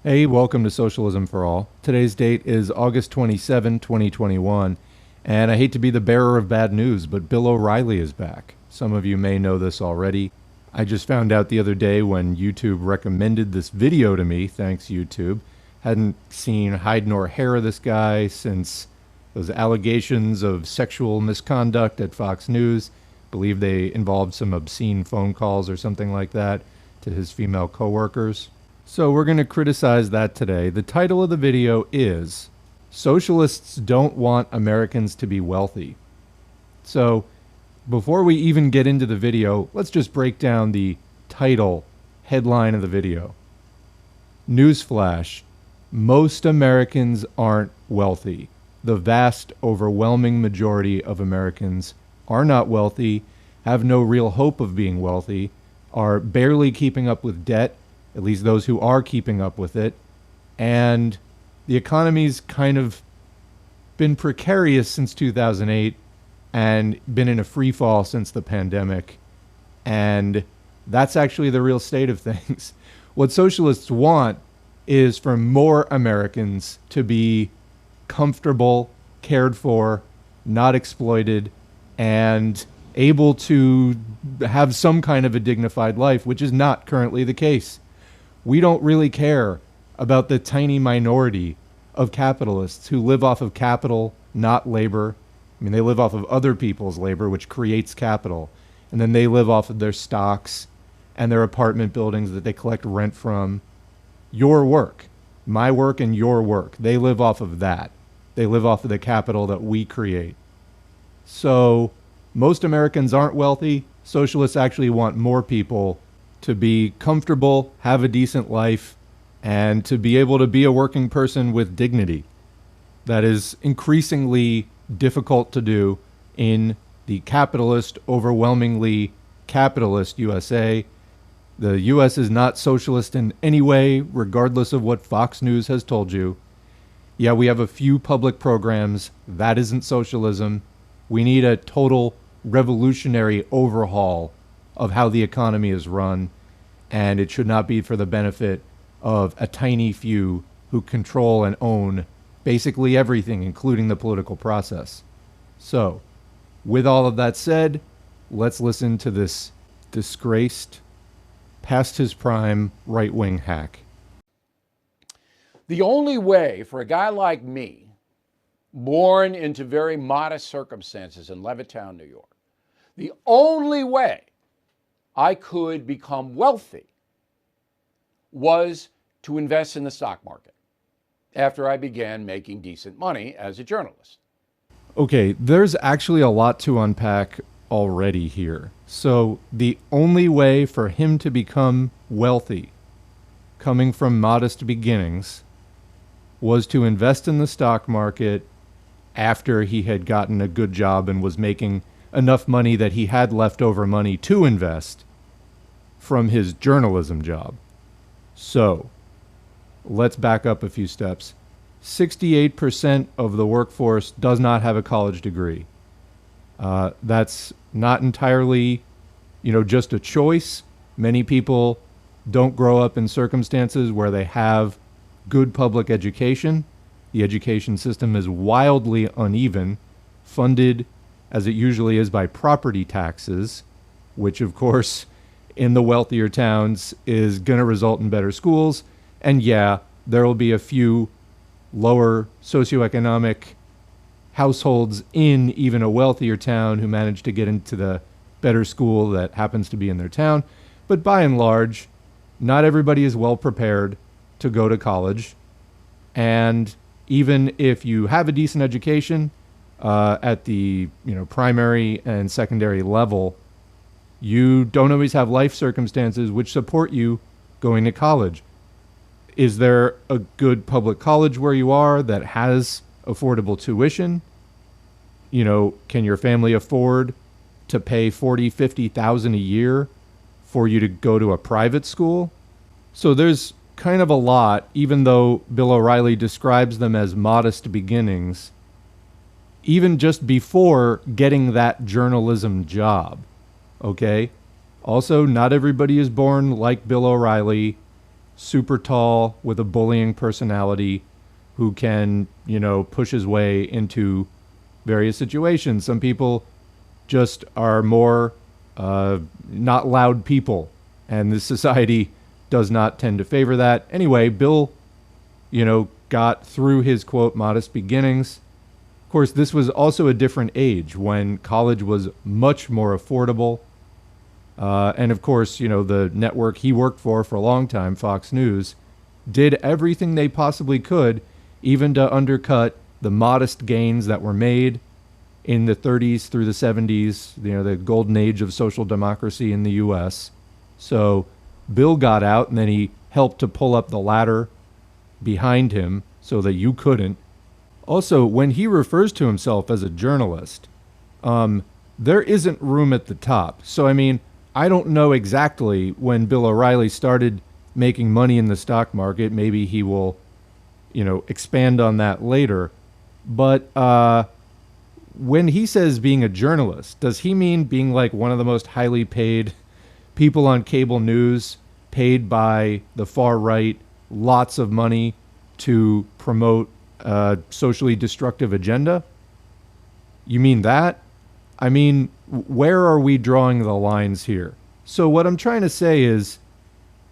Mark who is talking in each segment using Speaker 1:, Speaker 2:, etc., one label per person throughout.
Speaker 1: Hey, welcome to Socialism for All. Today's date is August 27, 2021, and I hate to be the bearer of bad news, but Bill O'Reilly is back. Some of you may know this already. I just found out the other day when YouTube recommended this video to me, thanks YouTube. Hadn't seen hide nor hair of this guy since those allegations of sexual misconduct at Fox News. Believe they involved some obscene phone calls or something like that to his female coworkers. So we're going to criticize that today. The title of the video is Socialists Don't Want Americans to Be Wealthy. So before we even get into the video, let's just break down the title headline of the video. Newsflash, most Americans aren't wealthy. The vast, overwhelming majority of Americans are not wealthy, have no real hope of being wealthy, are barely keeping up with debt, at least those who are keeping up with it. And the economy's kind of been precarious since 2008 and been in a free fall since the pandemic. And that's actually the real state of things. What socialists want is for more Americans to be comfortable, cared for, not exploited, and able to have some kind of a dignified life, which is not currently the case. We don't really care about the tiny minority of capitalists who live off of capital, not labor. I mean, they live off of other people's labor, which creates capital. And then they live off of their stocks and their apartment buildings that they collect rent from. Your work, my work and your work, they live off of that. They live off of the capital that we create. So most Americans aren't wealthy. Socialists actually want more people to be comfortable, have a decent life, and to be able to be a working person with dignity. That is increasingly difficult to do in the capitalist, overwhelmingly capitalist USA. The US is not socialist in any way, regardless of what Fox News has told you. Yeah, we have a few public programs. That isn't socialism. We need a total revolutionary overhaul of how the economy is run, and it should not be for the benefit of a tiny few who control and own basically everything, including the political process. So, with all of that said, let's listen to this disgraced, past his prime, right-wing hack.
Speaker 2: The only way for a guy like me, born into very modest circumstances in Levittown, New York, the only way I could become wealthy was to invest in the stock market after I began making decent money as a journalist.
Speaker 1: Okay, there's actually a lot to unpack already here. So the only way for him to become wealthy, coming from modest beginnings, was to invest in the stock market after he had gotten a good job and was making enough money that he had leftover money to invest from his journalism job. So, let's back up a few steps. 68% of the workforce does not have a college degree. That's not entirely, just a choice. Many people don't grow up in circumstances where they have good public education. The education system is wildly uneven, funded as it usually is by property taxes, which of course in the wealthier towns is going to result in better schools. And yeah, there will be a few lower socioeconomic households in even a wealthier town who manage to get into the better school that happens to be in their town. But by and large, not everybody is well prepared to go to college. And even if you have a decent education at the primary and secondary level, you don't always have life circumstances which support you going to college. Is there a good public college where you are that has affordable tuition? Can your family afford to pay $40,000, $50,000 a year for you to go to a private school? So there's kind of a lot, even though Bill O'Reilly describes them as modest beginnings, even just before getting that journalism job. Okay? Also, not everybody is born like Bill O'Reilly. super tall with a bullying personality who can, push his way into various situations. Some people just are more not loud people, and this society does not tend to favor that. Anyway, Bill, got through his, quote, modest beginnings. Of course, this was also a different age when college was much more affordable. And of course, the network he worked for a long time, Fox News, did everything they possibly could, even to undercut the modest gains that were made in the 30s through the 70s, the golden age of social democracy in the U.S. So Bill got out, and then he helped to pull up the ladder behind him so that you couldn't. Also, when he refers to himself as a journalist, there isn't room at the top. So, I don't know exactly when Bill O'Reilly started making money in the stock market. Maybe he will, expand on that later. But when he says being a journalist, does he mean being like one of the most highly paid people on cable news, paid by the far right, lots of money to promote a socially destructive agenda? You mean that? Where are we drawing the lines here? So what I'm trying to say is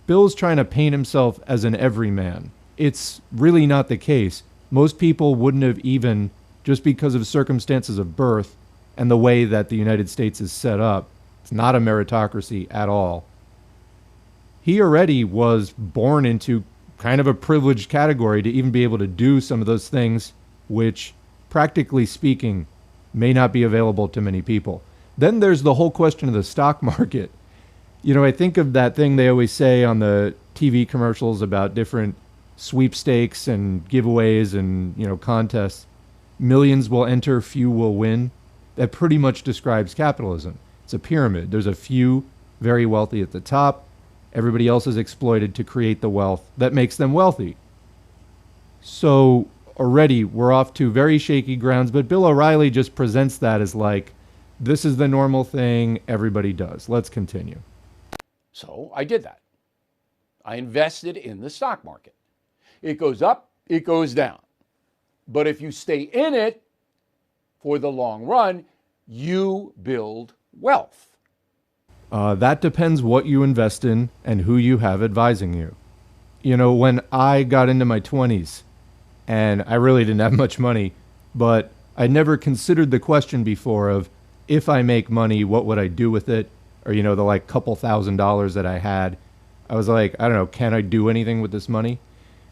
Speaker 1: Bill's trying to paint himself as an everyman. It's really not the case. Most people wouldn't have even, just because of circumstances of birth and the way that the United States is set up, it's not a meritocracy at all. He already was born into kind of a privileged category to even be able to do some of those things which, practically speaking, may not be available to many people. Then there's the whole question of the stock market. I think of that thing they always say on the TV commercials about different sweepstakes and giveaways and, contests. Millions will enter, few will win. That pretty much describes capitalism. It's a pyramid. There's a few very wealthy at the top. Everybody else is exploited to create the wealth that makes them wealthy. So already we're off to very shaky grounds, but Bill O'Reilly just presents that as like, this is the normal thing everybody does. Let's continue.
Speaker 2: So I did that. I invested in the stock market. It goes up, it goes down. But if you stay in it for the long run, you build wealth.
Speaker 1: That depends what you invest in and who you have advising you. When I got into my 20s, and I really didn't have much money, but I never considered the question before of, if I make money, what would I do with it? Or, the like couple $1,000s that I had. I was like, I don't know, can I do anything with this money?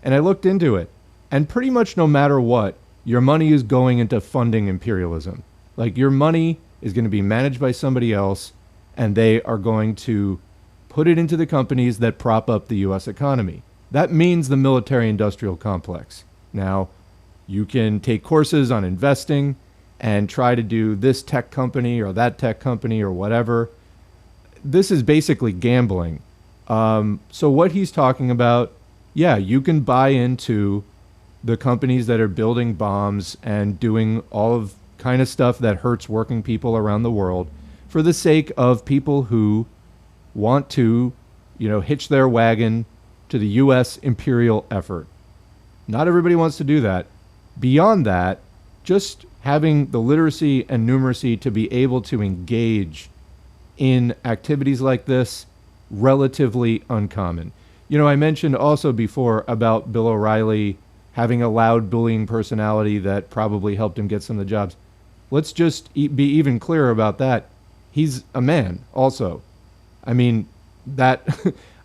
Speaker 1: And I looked into it. And pretty much no matter what, your money is going into funding imperialism. Like, your money is going to be managed by somebody else, and they are going to put it into the companies that prop up the U.S. economy. That means the military-industrial complex. Now, you can take courses on investing and try to do this tech company or that tech company or whatever. This is basically gambling. So what he's talking about, yeah, you can buy into the companies that are building bombs and doing all of kind of stuff that hurts working people around the world for the sake of people who want to, hitch their wagon to the U.S. imperial effort. Not everybody wants to do that. Beyond that, just having the literacy and numeracy to be able to engage in activities like this, relatively uncommon. I mentioned also before about Bill O'Reilly having a loud bullying personality that probably helped him get some of the jobs. Let's just be even clearer about that. He's a man also. That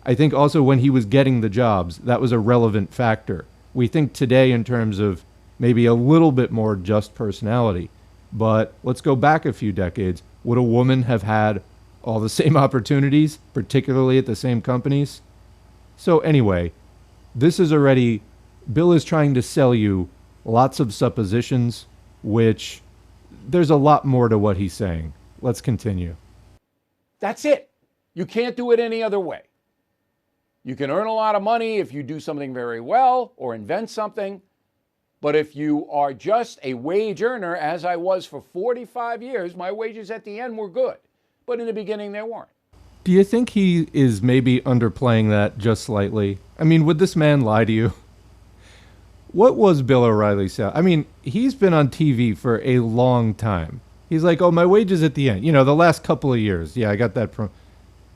Speaker 1: I think also when he was getting the jobs, that was a relevant factor. We think today in terms of maybe a little bit more just personality. But let's go back a few decades. Would a woman have had all the same opportunities, particularly at the same companies? So anyway, this is already, Bill is trying to sell you lots of suppositions, which there's a lot more to what he's saying. Let's continue.
Speaker 2: That's it. You can't do it any other way. You can earn a lot of money if you do something very well or invent something. But if you are just a wage earner, as I was for 45 years, my wages at the end were good. But in the beginning, they weren't.
Speaker 1: Do you think he is maybe underplaying that just slightly? I mean, would this man lie to you? What was Bill O'Reilly's salary? I mean, he's been on TV for a long time. He's like, oh, my wages at the end. You know, the last couple of years. Yeah, I got that from.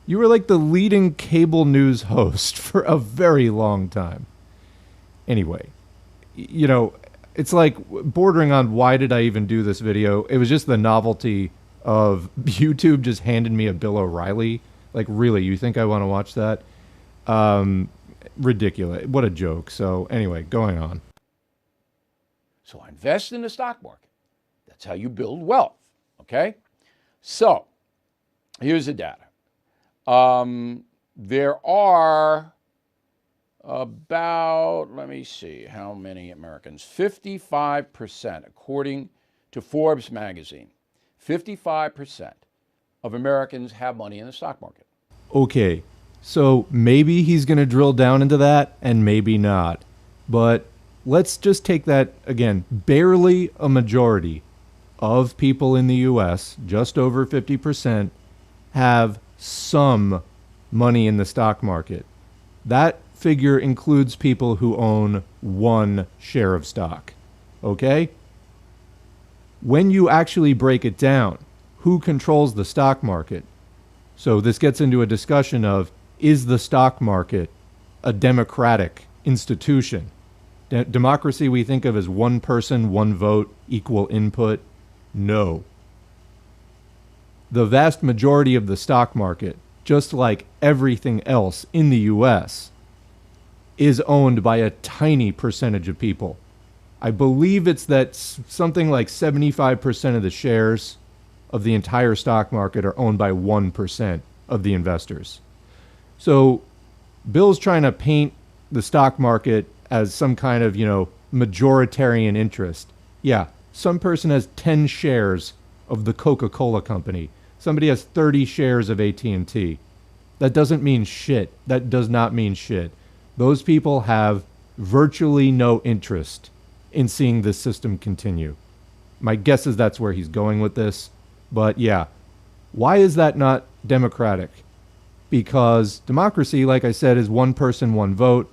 Speaker 1: You were like the leading cable news host for a very long time. Anyway, you know, it's like bordering on why did I even do this video? It was just the novelty of YouTube just handed me a Bill O'Reilly. Like, really, you think I want to watch that? Ridiculous. What a joke. So anyway, going on.
Speaker 2: So invest in the stock market. That's how you build wealth. Okay? So here's the data. There are about, let me see, how many Americans? 55%, according to Forbes magazine, 55% of Americans have money in the stock market.
Speaker 1: Okay, so maybe he's going to drill down into that and maybe not. But let's just take that again. Barely a majority of people in the U.S., just over 50%, have some money in the stock market. That figure includes people who own one share of stock. Okay? When you actually break it down, who controls the stock market? So this gets into a discussion of, is the stock market a democratic institution? Democracy we think of as one person, one vote, equal input. No. The vast majority of the stock market, just like everything else in the U.S., is owned by a tiny percentage of people. I believe it's that something like 75% of the shares of the entire stock market are owned by 1% of the investors. So Bill's trying to paint the stock market as some kind of, majoritarian interest. Yeah, some person has 10 shares of the Coca-Cola company. Somebody has 30 shares of AT&T. That doesn't mean shit. That does not mean shit. Those people have virtually no interest in seeing this system continue. My guess is that's where he's going with this. But yeah, why is that not democratic? Because democracy, like I said, is one person, one vote.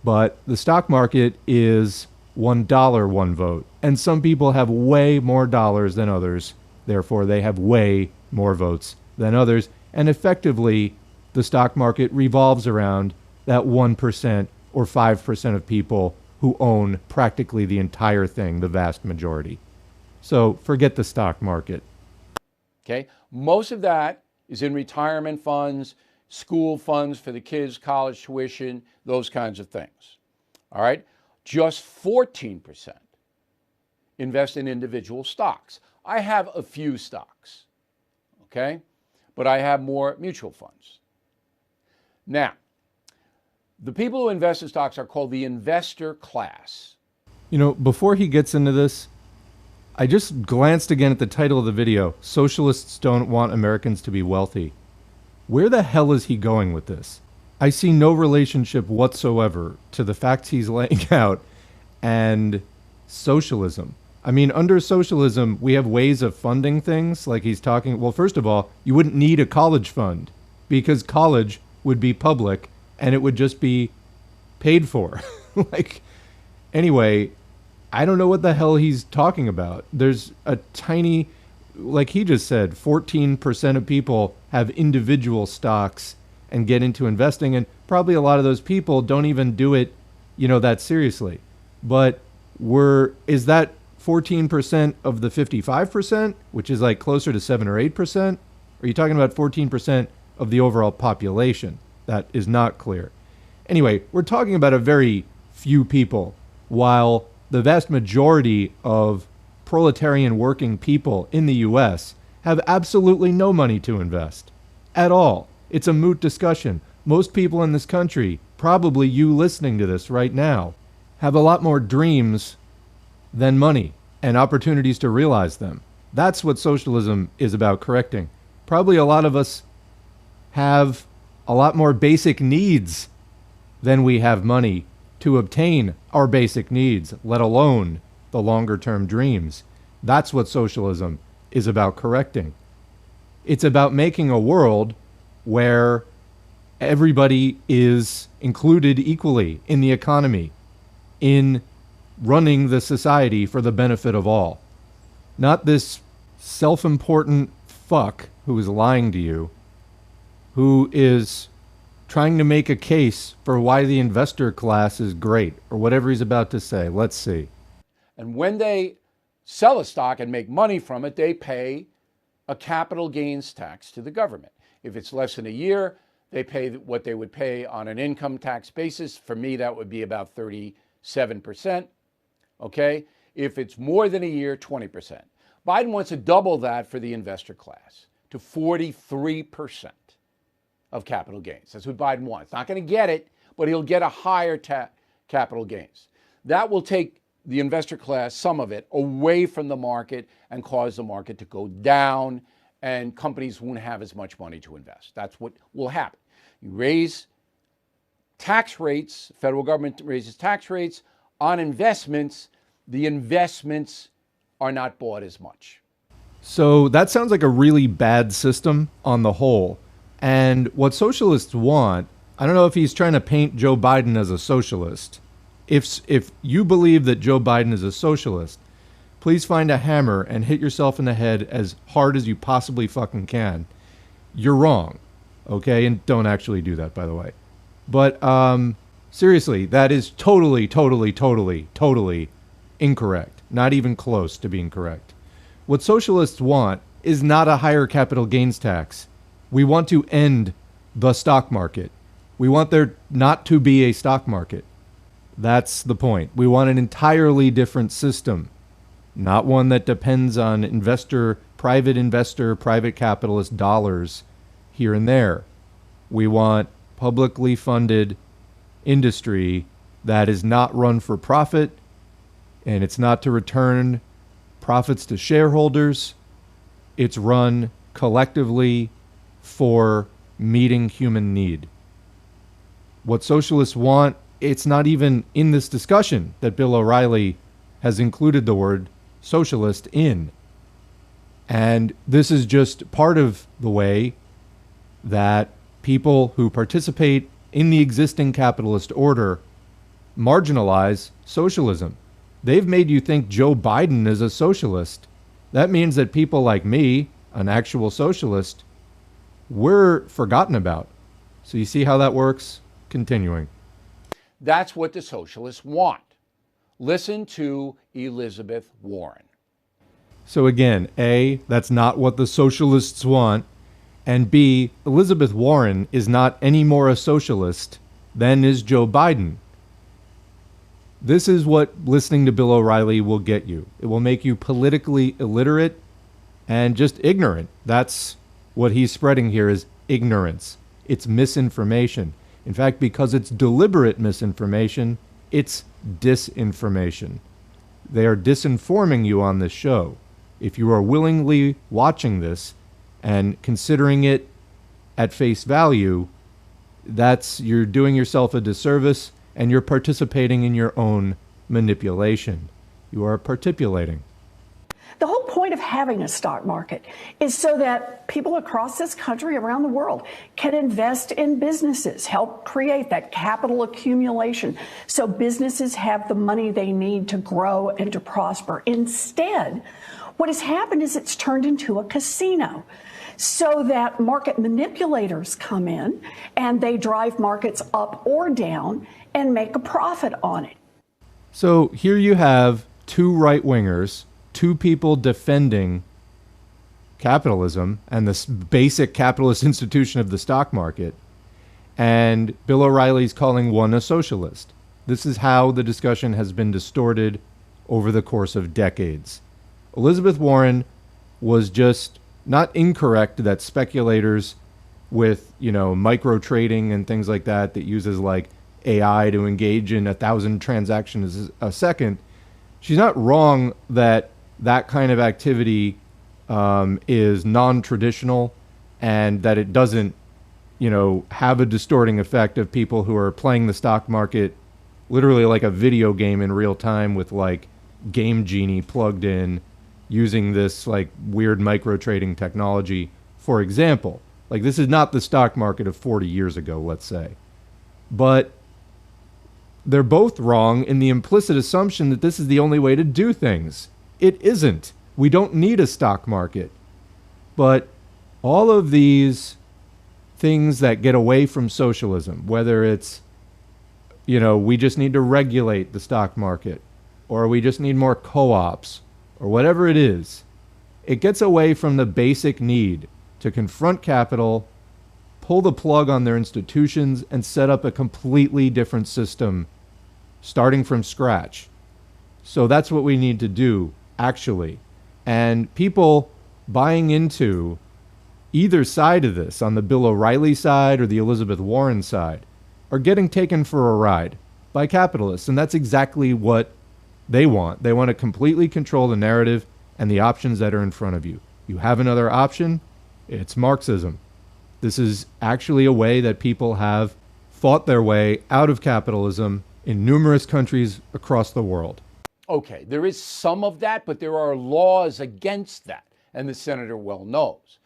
Speaker 1: But the stock market is $1, one vote. And some people have way more dollars than others. Therefore, they have way more votes than others. And effectively, the stock market revolves around that 1% or 5% of people who own practically the entire thing, the vast majority. So forget the stock market.
Speaker 2: Okay? Most of that is in retirement funds, school funds for the kids, college tuition, those kinds of things. All right? Just 14% invest in individual stocks. I have a few stocks, okay? But I have more mutual funds. Now, the people who invest in stocks are called the investor class.
Speaker 1: Before he gets into this, I just glanced again at the title of the video, Socialists Don't Want Americans to Be Wealthy. Where the hell is he going with this? I see no relationship whatsoever to the facts he's laying out and socialism. I mean, under socialism, we have ways of funding things. Like he's talking, well, first of all, you wouldn't need a college fund because college would be public and it would just be paid for. Anyway, I don't know what the hell he's talking about. There's a tiny, like he just said, 14% of people have individual stocks and get into investing. And probably a lot of those people don't even do it, that seriously. But is that 14% of the 55%, which is like closer to 7 or 8%? Or are you talking about 14% of the overall population? That is not clear. Anyway, we're talking about a very few people, while the vast majority of proletarian working people in the U.S. have absolutely no money to invest at all. It's a moot discussion. Most people in this country, probably you listening to this right now, have a lot more dreams than money and opportunities to realize them. That's what socialism is about correcting. Probably a lot of us have a lot more basic needs than we have money to obtain our basic needs, let alone the longer term dreams. That's what socialism is about correcting. It's about making a world where everybody is included equally in the economy, in running the society for the benefit of all. Not this self-important fuck who is lying to you, who is trying to make a case for why the investor class is great, or whatever he's about to say. Let's see.
Speaker 2: And when they sell a stock and make money from it, they pay a capital gains tax to the government. If it's less than a year, they pay what they would pay on an income tax basis. For me, that would be about 37%. Okay? If it's more than a year, 20%. Biden wants to double that for the investor class to 43% of capital gains. That's what Biden wants. Not going to get it, but he'll get a higher capital gains. That will take the investor class, some of it, away from the market and cause the market to go down, and companies won't have as much money to invest. That's what will happen. You raise tax rates, federal government raises tax rates on investments, the investments are not bought as much.
Speaker 1: So that sounds like a really bad system on the whole. And what socialists want, I don't know if he's trying to paint Joe Biden as a socialist. If you believe that Joe Biden is a socialist, please find a hammer and hit yourself in the head as hard as you possibly fucking can. You're wrong, okay? And don't actually do that, by the way. But seriously, that is totally incorrect. Not even close to being correct. What socialists want is not a higher capital gains tax. We want to end the stock market. We want there not to be a stock market. That's the point. We want an entirely different system, not one that depends on private capitalist dollars here and there. We want publicly funded industry that is not run for profit, and it's not to return profits to shareholders. It's run collectively for meeting human need. What socialists want, it's not even in this discussion that Bill O'Reilly has included the word socialist in. And this is just part of the way that people who participate in the existing capitalist order marginalize socialism. They've made you think Joe Biden is a socialist. That means that people like me, an actual socialist, we're forgotten about. So you see how that works? Continuing.
Speaker 2: That's what the socialists want. Listen to Elizabeth Warren.
Speaker 1: So again, A, that's not what the socialists want. And B, Elizabeth Warren is not any more a socialist than is Joe Biden. This is what listening to Bill O'Reilly will get you. It will make you politically illiterate and just ignorant. That's what he's spreading here, is ignorance. It's misinformation. In fact, because it's deliberate misinformation, it's disinformation. They are disinforming you on this show. If you are willingly watching this and considering it at face value, you're doing yourself a disservice, and you're participating in your own manipulation. You are participating.
Speaker 3: The whole point of having a stock market is so that people across this country, around the world, can invest in businesses, help create that capital accumulation so businesses have the money they need to grow and to prosper. Instead, what has happened is it's turned into a casino, so that market manipulators come in and they drive markets up or down and make a profit on it.
Speaker 1: So here you have two right-wingers, two people defending capitalism and this basic capitalist institution of the stock market, and Bill O'Reilly's calling one a socialist. This is how the discussion has been distorted over the course of decades. Elizabeth Warren was just not incorrect that speculators with, micro trading and things like that uses like AI to engage in 1,000 transactions a second. She's not wrong that that kind of activity is non-traditional and that it doesn't, have a distorting effect of people who are playing the stock market literally like a video game in real time with like Game Genie plugged in, using this like weird micro trading technology for example. Like, this is not the stock market of 40 years ago, let's say. But they're both wrong in the implicit assumption that this is the only way to do things. It isn't. We don't need a stock market. But all of these things that get away from socialism, whether it's, we just need to regulate the stock market, or we just need more co-ops, or whatever it is, it gets away from the basic need to confront capital, pull the plug on their institutions, and set up a completely different system, starting from scratch. So that's what we need to do, actually. And people buying into either side of this, on the Bill O'Reilly side or the Elizabeth Warren side, are getting taken for a ride by capitalists. And that's exactly what they want. They want to completely control the narrative and the options that are in front of you. You have another option, it's Marxism. This is actually a way that people have fought their way out of capitalism in numerous countries across the world.
Speaker 2: Okay, there is some of that, but there are laws against that, and the senator well knows.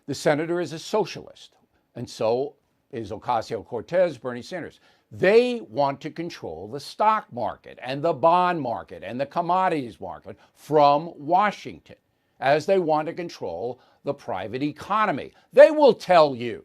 Speaker 2: The senator is a socialist, and so is Ocasio-Cortez, Bernie Sanders. They want to control the stock market and the bond market and the commodities market from Washington, as they want to control the private economy. They will tell you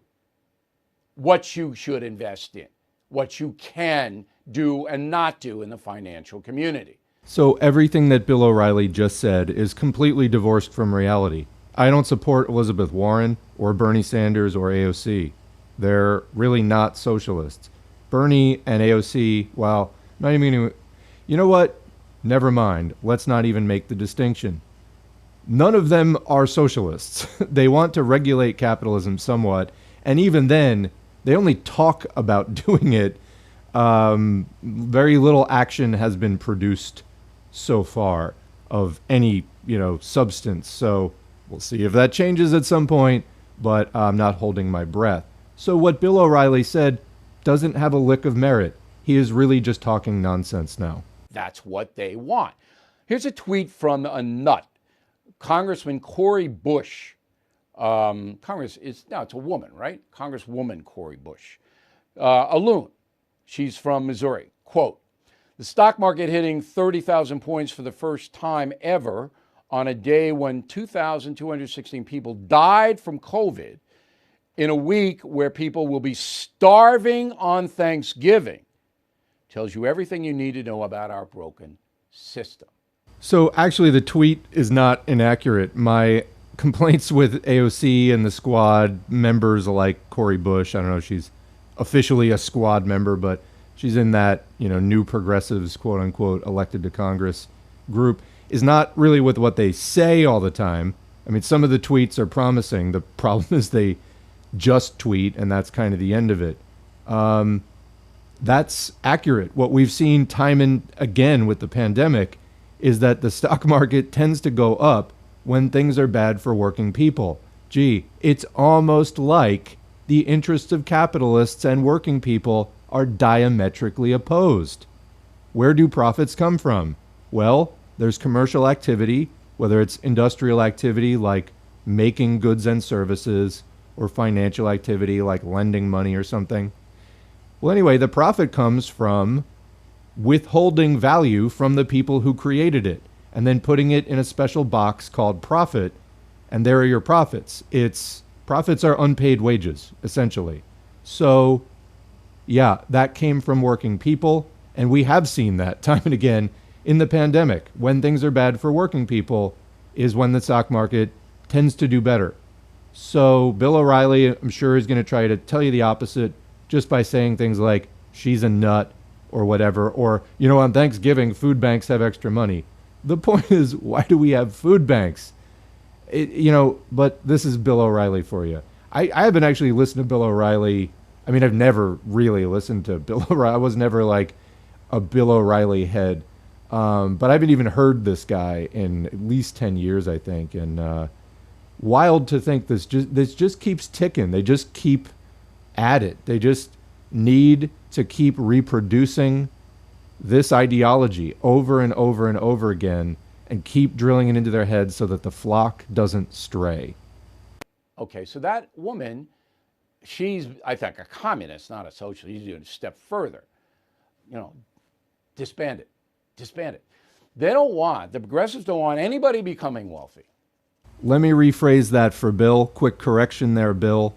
Speaker 2: what you should invest in, what you can do and not do in the financial community.
Speaker 1: So everything that Bill O'Reilly just said is completely divorced from reality. I don't support Elizabeth Warren or Bernie Sanders or AOC. They're really not socialists. Bernie and AOC, well, not even gonna, you know what? Never mind. Let's not even make the distinction. None of them are socialists. They want to regulate capitalism somewhat, and even then, they only talk about doing it. Very little action has been produced so far of any, substance. So we'll see if that changes at some point, but I'm not holding my breath. So what Bill O'Reilly said doesn't have a lick of merit. He is really just talking nonsense now.
Speaker 2: That's what they want. Here's a tweet from a nut, Congressman Cori Bush. It's a woman, right? Congresswoman Cori Bush. A loon. She's from Missouri. Quote, the stock market hitting 30,000 points for the first time ever on a day when 2,216 people died from COVID in a week where people will be starving on Thanksgiving tells you everything you need to know about our broken system.
Speaker 1: So actually the tweet is not inaccurate. My complaints with AOC and the squad members like Cori Bush, I don't know if she's officially a squad member, but she's in that, new progressives, quote unquote, elected to Congress group, is not really with what they say all the time. I mean, some of the tweets are promising. The problem is they just tweet, and that's kind of the end of it. That's accurate. What we've seen time and again with the pandemic is that the stock market tends to go up when things are bad for working people. Gee, it's almost like the interests of capitalists and working people are diametrically opposed. Where do profits come from? Well, there's commercial activity, whether it's industrial activity like making goods and services, or financial activity like lending money or something. Well, anyway, the profit comes from withholding value from the people who created it and then putting it in a special box called profit, and there are your profits. Profits are unpaid wages, essentially. So, yeah, that came from working people, and we have seen that time and again in the pandemic. When things are bad for working people is when the stock market tends to do better. So Bill O'Reilly, I'm sure, is going to try to tell you the opposite just by saying things like, she's a nut, or whatever, or, on Thanksgiving, food banks have extra money. The point is, why do we have food banks? But this is Bill O'Reilly for you. I haven't actually listened to Bill O'Reilly. I mean, I've never really listened to Bill O'Reilly. I was never like a Bill O'Reilly head. But I haven't even heard this guy in at least 10 years, I think. And wild to think this just keeps ticking. They just keep at it. They just need to keep reproducing this ideology over and over and over again and keep drilling it into their heads so that the flock doesn't stray.
Speaker 2: Okay, so that woman, she's, I think, a communist, not a socialist. She's doing a step further. You know, disband it, disband it. They don't want, the progressives don't want anybody becoming wealthy.
Speaker 1: Let me rephrase that for Bill. Quick correction there, Bill.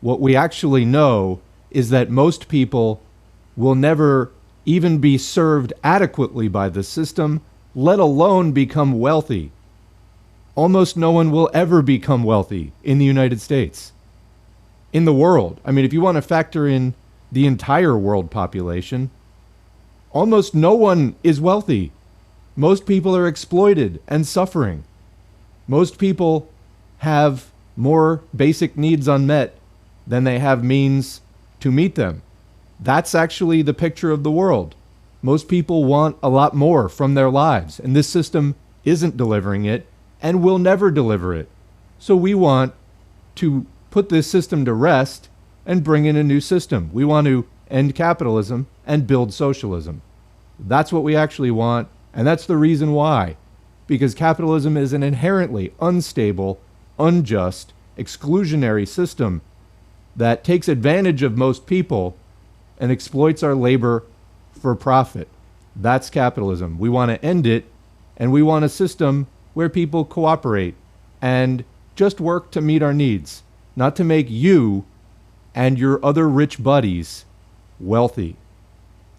Speaker 1: What we actually know is that most people will never even be served adequately by the system, let alone become wealthy. Almost no one will ever become wealthy in the United States. In the world, I mean, if you want to factor in the entire world population, almost no one is wealthy. Most people are exploited and suffering. Most people have more basic needs unmet than they have means to meet them. That's actually the picture of the world. Most people want a lot more from their lives, and this system isn't delivering it and will never deliver it. So we want to put this system to rest and bring in a new system. We want to end capitalism and build socialism. That's what we actually want, and that's the reason why. Because capitalism is an inherently unstable, unjust, exclusionary system that takes advantage of most people and exploits our labor for profit. That's capitalism. We want to end it, and we want a system where people cooperate and just work to meet our needs, not to make you and your other rich buddies wealthy.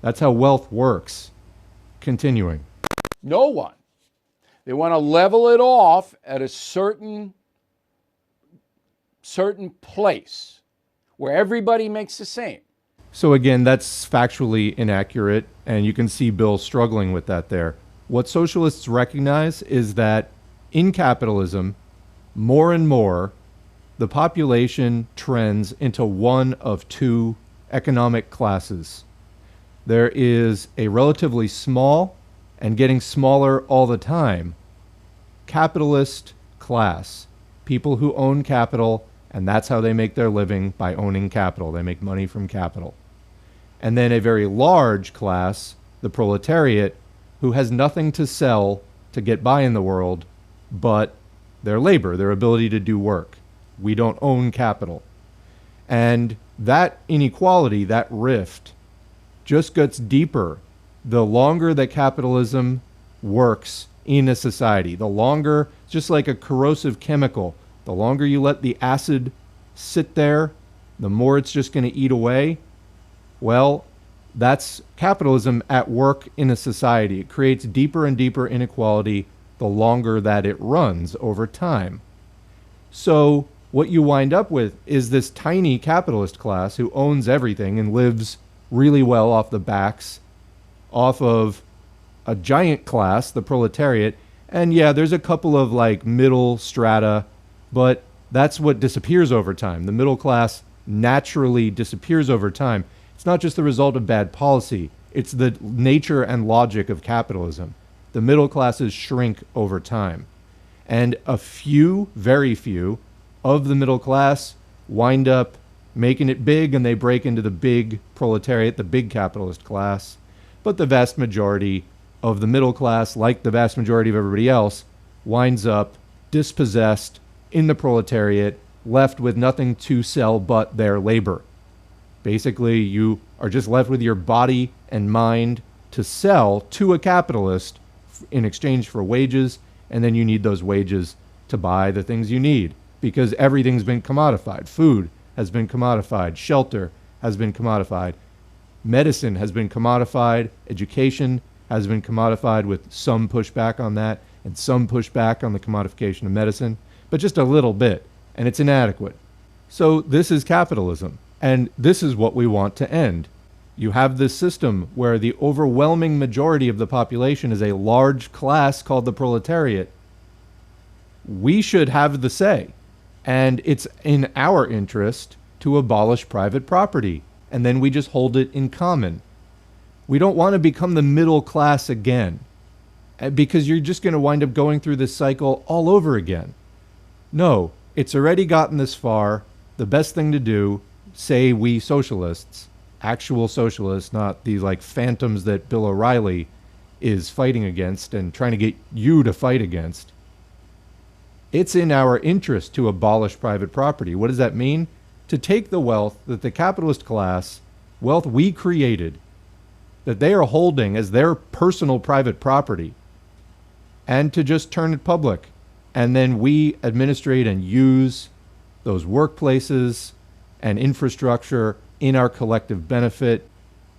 Speaker 1: That's how wealth works. Continuing.
Speaker 2: No one. They want to level it off at a certain place where everybody makes the same.
Speaker 1: So again, that's factually inaccurate, and you can see Bill struggling with that there. What socialists recognize is that in capitalism, more and more, the population trends into one of two economic classes. There is a relatively small, and getting smaller all the time, capitalist class. People who own capital, and that's how they make their living, by owning capital. They make money from capital. And then a very large class, the proletariat, who has nothing to sell to get by in the world but their labor, their ability to do work. We don't own capital. And that inequality, that rift, just gets deeper the longer that capitalism works in a society. The longer, just like a corrosive chemical, the longer you let the acid sit there, the more it's just going to eat away. Well, that's capitalism at work in a society. It creates deeper and deeper inequality the longer that it runs over time. So what you wind up with is this tiny capitalist class who owns everything and lives really well off the backs, off of a giant class, the proletariat. And yeah, there's a couple of like middle strata, but that's what disappears over time. The middle class naturally disappears over time. It's not just the result of bad policy. It's the nature and logic of capitalism. The middle classes shrink over time. And a few, very few, of the middle class wind up making it big, and they break into the big proletariat, the big capitalist class. But the vast majority of the middle class, like the vast majority of everybody else, winds up dispossessed in the proletariat, left with nothing to sell but their labor. Basically, you are just left with your body and mind to sell to a capitalist in exchange for wages, and then you need those wages to buy the things you need, because everything's been commodified. Food has been commodified. Shelter has been commodified. Medicine has been commodified. Education has been commodified, with some pushback on that and some pushback on the commodification of medicine, but just a little bit, and it's inadequate. So this is capitalism, and this is what we want to end. You have this system where the overwhelming majority of the population is a large class called the proletariat. We should have the say, and it's in our interest to abolish private property, and then we just hold it in common. We don't want to become the middle class again, because you're just going to wind up going through this cycle all over again. No, it's already gotten this far. The best thing to do, say we socialists, actual socialists, not these like phantoms that Bill O'Reilly is fighting against and trying to get you to fight against. It's in our interest to abolish private property. What does that mean? To take the wealth that the capitalist class, wealth we created, that they are holding as their personal private property, and to just turn it public. And then we administrate and use those workplaces and infrastructure in our collective benefit.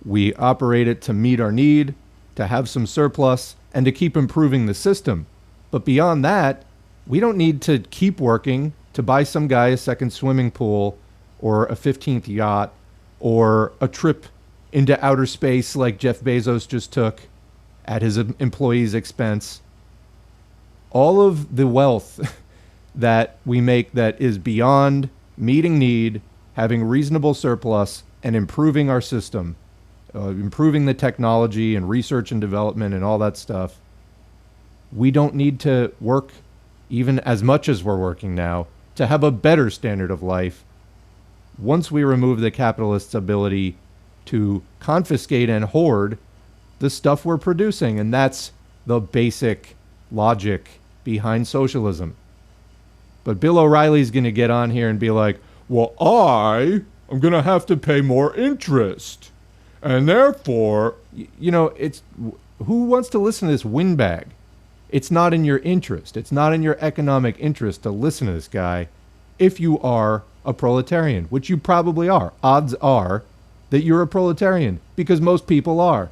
Speaker 1: We operate it to meet our need, to have some surplus, and to keep improving the system. But beyond that, we don't need to keep working to buy some guy a second swimming pool or a 15th yacht or a trip into outer space like Jeff Bezos just took at his employees' expense. All of the wealth that we make that is beyond meeting need, having reasonable surplus, and improving our system, improving the technology and research and development and all that stuff, we don't need to work even as much as we're working now to have a better standard of life once we remove the capitalists' ability to confiscate and hoard the stuff we're producing. And that's the basic logic behind socialism. But Bill O'Reilly's going to get on here and be like, well, I'm going to have to pay more interest. And therefore, it's who wants to listen to this windbag? It's not in your interest. It's not in your economic interest to listen to this guy if you are a proletarian, which you probably are. Odds are that you're a proletarian because most people are.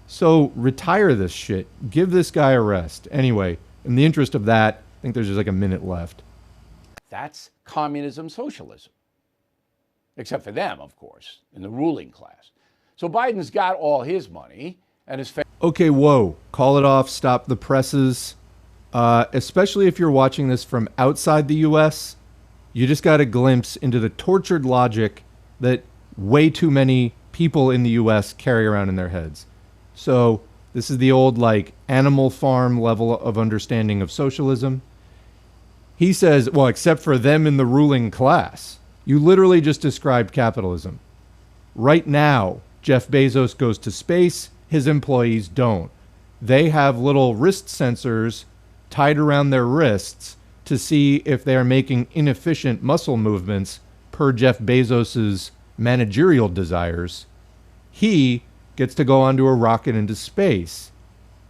Speaker 1: So retire this shit. Give this guy a rest. Anyway, in the interest of that, I think there's just like a minute left.
Speaker 2: That's communism, socialism. Except for them, of course, in the ruling class. So Biden's got all his money and his
Speaker 1: Okay, whoa. Call it off. Stop the presses. Especially if you're watching this from outside the U.S., you just got a glimpse into the tortured logic that way too many people in the U.S. carry around in their heads. So this is the old, Animal Farm level of understanding of socialism. He says, well, except for them in the ruling class. You literally just described capitalism. Right now, Jeff Bezos goes to space. His employees don't. They have little wrist sensors tied around their wrists to see if they are making inefficient muscle movements per Jeff Bezos's managerial desires. He gets to go onto a rocket into space.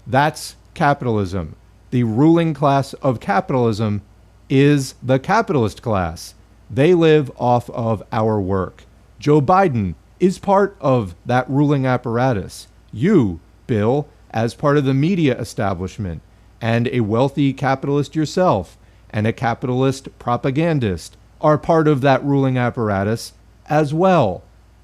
Speaker 1: That's capitalism. The ruling class of capitalism is the capitalist class. They live off of our work. Joe Biden is part of that ruling apparatus. You, Bill, as part of the media establishment, and a wealthy capitalist yourself, and a capitalist propagandist, are part of that ruling apparatus as well.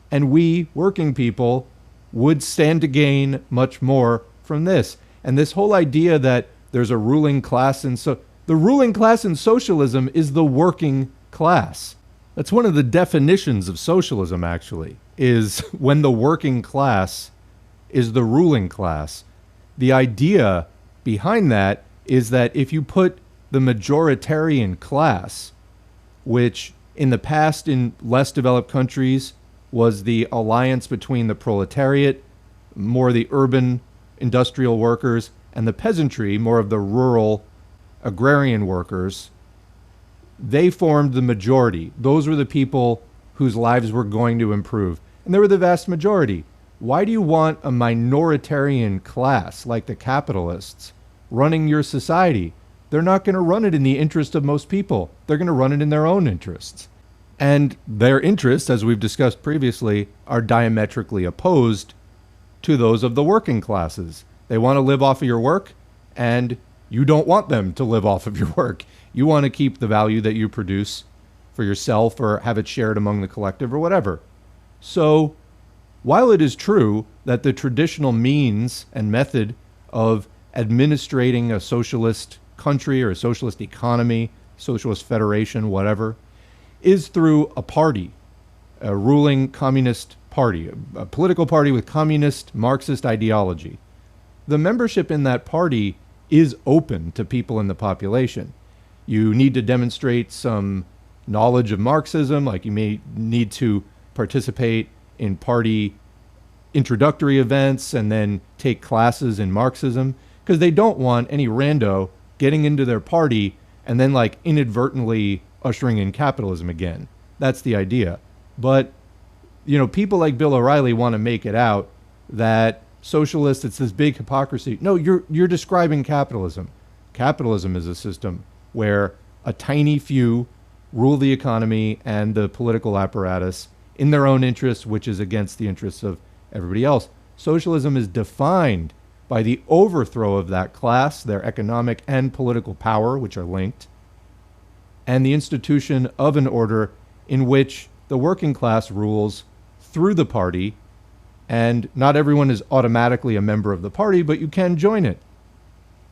Speaker 1: And we, working people, would stand to gain much more from this. And this whole idea that there's a ruling class the ruling class in socialism is the working class. That's one of the definitions of socialism, actually, is when the working class is the ruling class. The idea behind that is that if you put the majoritarian class, which in the past in less developed countries was the alliance between the proletariat, more the urban industrial workers, and the peasantry, more of the rural agrarian workers, they formed the majority. Those were the people whose lives were going to improve. And they were the vast majority. Why do you want a minoritarian class like the capitalists running your society? They're not going to run it in the interest of most people. They're going to run it in their own interests. And their interests, as we've discussed previously, are diametrically opposed to those of the working classes. They want to live off of your work, and you don't want them to live off of your work. You want to keep the value that you produce for yourself or have it shared among the collective or whatever. So while it is true that the traditional means and method of administrating a socialist country or a socialist economy, socialist federation, whatever, is through a party, a ruling communist party, a political party with communist Marxist ideology, the membership in that party is open to people in the population. You need to demonstrate some knowledge of Marxism, like you may need to participate in party introductory events and then take classes in Marxism, because they don't want any rando getting into their party, and then like inadvertently ushering in capitalism again. That's the idea. But, you know, people like Bill O'Reilly want to make it out that socialists, it's this big hypocrisy. No, you're describing capitalism. Capitalism is a system where a tiny few rule the economy and the political apparatus in their own interests, which is against the interests of everybody else. Socialism is defined by the overthrow of that class, their economic and political power, which are linked, and the institution of an order in which the working class rules through the party, and not everyone is automatically a member of the party, but you can join it.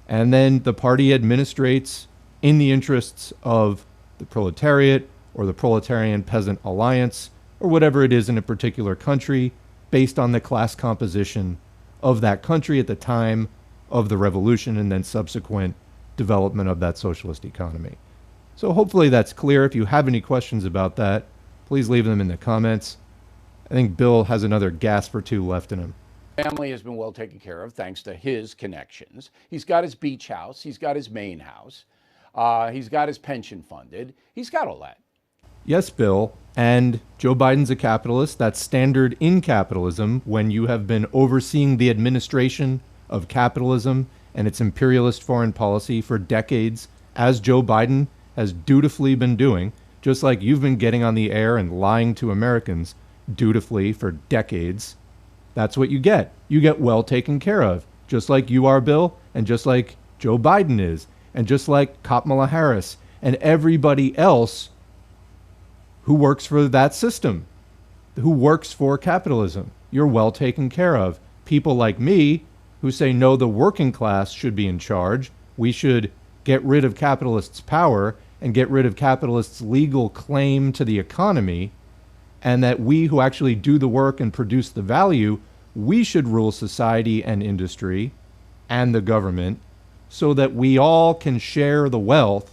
Speaker 1: And then the party administrates in the interests of the proletariat or the Proletarian Peasant Alliance or whatever it is in a particular country, based on the class composition of that country at the time of the revolution and then subsequent development of that socialist economy. So hopefully that's clear. If you have any questions about that, please leave them in the comments. I think Bill has another gasp or two left in him.
Speaker 2: Family has been well taken care of thanks to his connections. He's got his beach house. He's got his main house. He's got his pension funded. He's got all that.
Speaker 1: Yes, Bill. And Joe Biden's a capitalist. That's standard in capitalism when you have been overseeing the administration of capitalism and its imperialist foreign policy for decades, as Joe Biden has dutifully been doing, just like you've been getting on the air and lying to Americans dutifully for decades. That's what you get. You get well taken care of, just like you are, Bill, and just like Joe Biden is, and just like Kamala Harris and everybody else who works for that system, who works for capitalism. You're well taken care of. People like me who say, no, the working class should be in charge. We should get rid of capitalists' power and get rid of capitalists' legal claim to the economy, and that we who actually do the work and produce the value, we should rule society and industry and the government so that we all can share the wealth.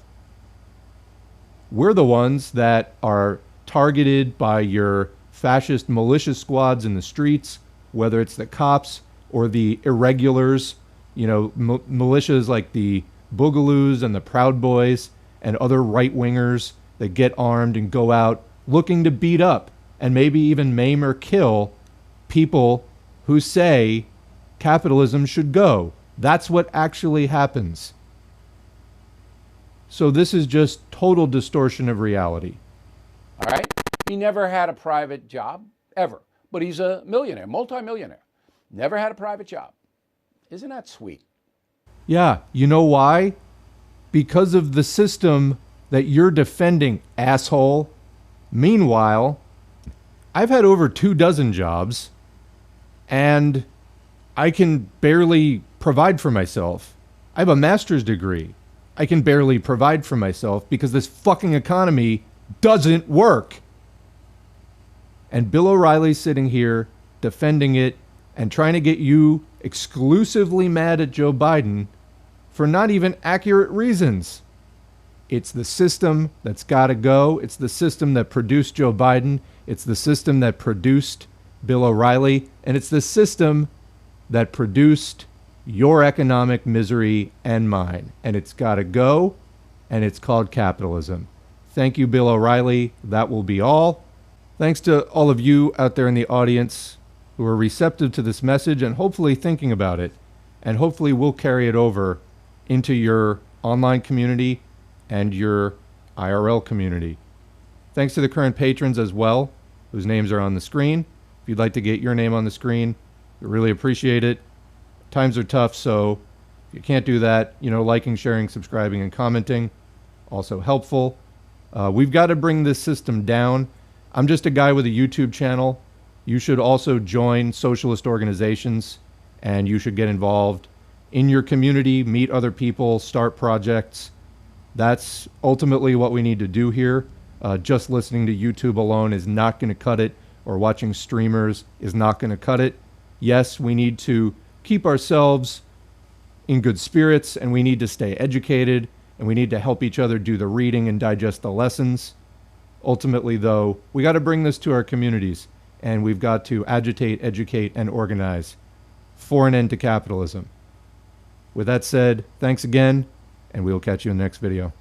Speaker 1: We're the ones that are targeted by your fascist militia squads in the streets, whether it's the cops or the irregulars, you know, militias like the Boogaloos and the Proud Boys and other right-wingers that get armed and go out looking to beat up and maybe even maim or kill people who say capitalism should go. That's what actually happens. So this is just total distortion of reality.
Speaker 2: All right? He never had a private job, ever. But he's a millionaire, multimillionaire. Never had a private job. Isn't that sweet?
Speaker 1: Yeah, you know why? Because of the system that you're defending, asshole. Meanwhile, I've had over 24 jobs, and I can barely provide for myself. I have a master's degree. I can barely provide for myself because this fucking economy doesn't work. And Bill O'Reilly's sitting here defending it and trying to get you exclusively mad at Joe Biden for not even accurate reasons. It's the system that's got to go. It's the system that produced Joe Biden. It's the system that produced Bill O'Reilly. And it's the system that produced your economic misery and mine. And it's got to go, and it's called capitalism. Thank you, Bill O'Reilly. That will be all. Thanks to all of you out there in the audience who are receptive to this message and hopefully thinking about it. And hopefully we'll carry it over into your online community and your IRL community. Thanks to the current patrons as well, whose names are on the screen. If you'd like to get your name on the screen, we really appreciate it. Times are tough, so if you can't do that, you know, liking, sharing, subscribing, and commenting, also helpful. We've got to bring this system down. I'm just a guy with a YouTube channel. You should also join socialist organizations, and you should get involved in your community, meet other people, start projects. That's ultimately what we need to do here. Just listening to YouTube alone is not going to cut it, or watching streamers is not going to cut it. Yes, we need to keep ourselves in good spirits, and we need to stay educated, and we need to help each other do the reading and digest the lessons. Ultimately, though, we got to bring this to our communities, and we've got to agitate, educate, and organize for an end to capitalism. With that said, thanks again, and we'll catch you in the next video.